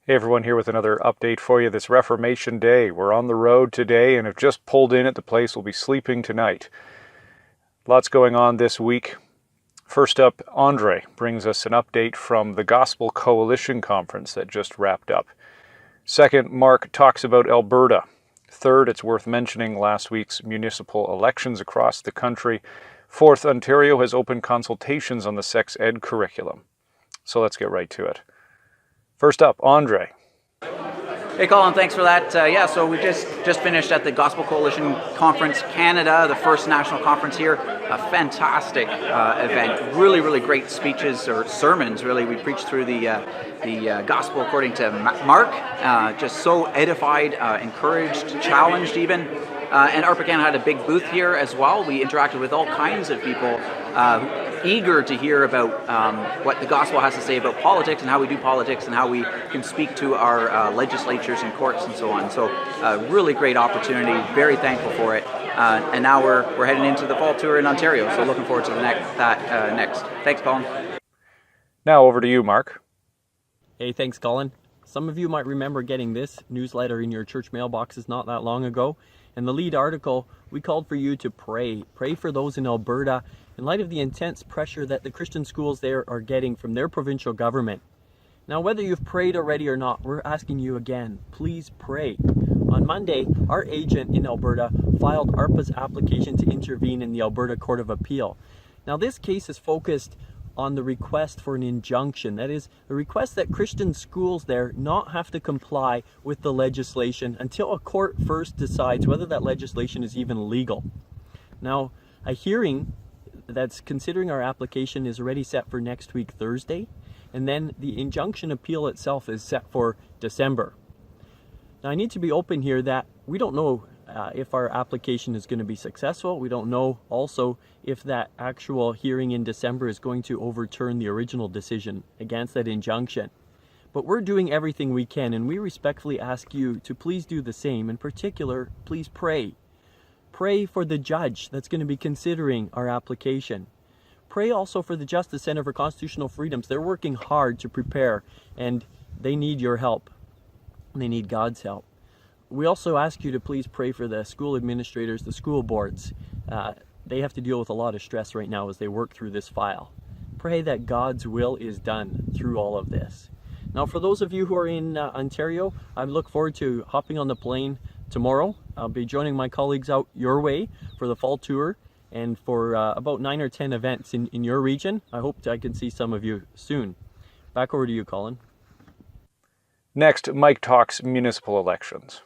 Hey everyone, here with another update for you this Reformation Day. We're on the road today and have just pulled in at the place we'll be sleeping tonight. Lots going on this week. First up, Andre brings us an update from the Gospel Coalition Conference that just wrapped up. Second, Mark talks about Alberta. Third, it's worth mentioning last week's municipal elections across the country. Fourth, Ontario has opened consultations on the sex ed curriculum. So let's get right to it. First up, Andre. Hey Colin, thanks for that. So we just finished at the Gospel Coalition Conference Canada, the first national conference here. A fantastic event. Really great speeches or sermons. Really, we preached through the gospel according to Mark. Just so edified, encouraged, challenged even. And ARPA Canada had a big booth here as well. We interacted with all kinds of people eager to hear about what the gospel has to say about politics and how we do politics and how we can speak to our legislatures and courts and so on. So really great opportunity, very thankful for it. And now we're heading into the fall tour in Ontario, so looking forward to the next. Thanks, Colin. Now over to you, Mark. Hey, thanks, Colin. Some of you might remember getting this newsletter in your church mailboxes not that long ago. In the lead article, we called for you to pray. Pray for those in Alberta in light of the intense pressure that the Christian schools there are getting from their provincial government. Now, whether you've prayed already or not, we're asking you again, please pray. On Monday, our agent in Alberta filed ARPA's application to intervene in the Alberta Court of Appeal. Now, this case is focused on the request for an injunction. That is, a request that Christian schools there not have to comply with the legislation until a court first decides whether that legislation is even legal. Now, a hearing that's considering our application is already set for next week, Thursday, and then the injunction appeal itself is set for December. Now, I need to be open here that we don't know if our application is going to be successful. We don't know also if that actual hearing in December is going to overturn the original decision against that injunction. But we're doing everything we can, and we respectfully ask you to please do the same. In particular, please pray. Pray for the judge that's going to be considering our application. Pray also for the Justice Center for Constitutional Freedoms. They're working hard to prepare, and they need your help. They need God's help. We also ask you to please pray for the school administrators, the school boards. They have to deal with a lot of stress right now as they work through this file. Pray that God's will is done through all of this. Now, for those of you who are in Ontario, I look forward to hopping on the plane tomorrow. I'll be joining my colleagues out your way for the fall tour and for about 9 or 10 events in your region. I hope I can see some of you soon. Back over to you, Colin. Next, Mike talks municipal elections.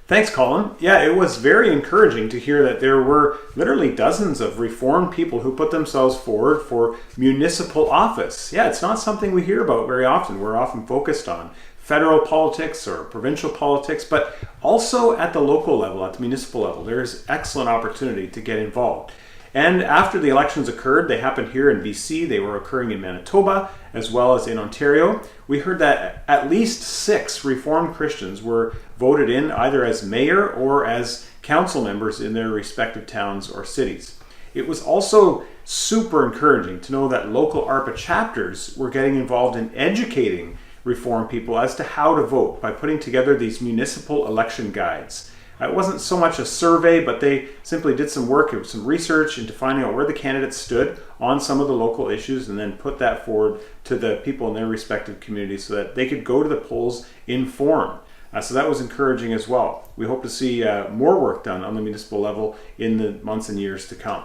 Thanks, Colin. Yeah, it was very encouraging to hear that there were literally dozens of Reformed people who put themselves forward for municipal office. Yeah, it's not something we hear about very often. We're often focused on federal politics or provincial politics, but also at the local level, at the municipal level, there's excellent opportunity to get involved. And after the elections occurred, they happened here in BC, they were occurring in Manitoba, as well as in Ontario. We heard that at least 6 Reformed Christians were voted in either as mayor or as council members in their respective towns or cities. It was also super encouraging to know that local ARPA chapters were getting involved in educating Reformed people as to how to vote by putting together these municipal election guides. It wasn't so much a survey, but they simply did some work, some research into finding out where the candidates stood on some of the local issues and then put that forward to the people in their respective communities so that they could go to the polls informed. So that was encouraging as well. We hope to see more work done on the municipal level in the months and years to come.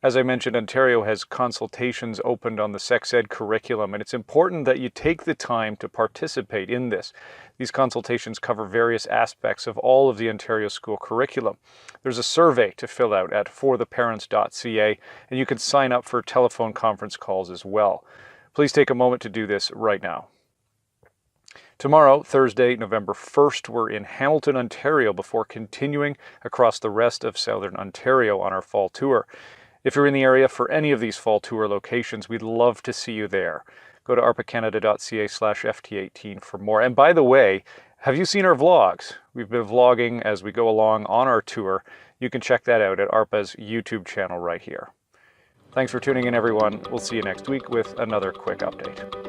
As I mentioned, Ontario has consultations opened on the sex ed curriculum, and it's important that you take the time to participate in this. These consultations cover various aspects of all of the Ontario school curriculum. There's a survey to fill out at fortheparents.ca, and you can sign up for telephone conference calls as well. Please take a moment to do this right now. Tomorrow, Thursday, November 1st, we're in Hamilton, Ontario before continuing across the rest of Southern Ontario on our fall tour. If you're in the area for any of these fall tour locations, we'd love to see you there. Go to arpacanada.ca/ft18 for more. And by the way, have you seen our vlogs? We've been vlogging as we go along on our tour. You can check that out at ARPA's YouTube channel right here. Thanks for tuning in, everyone. We'll see you next week with another quick update.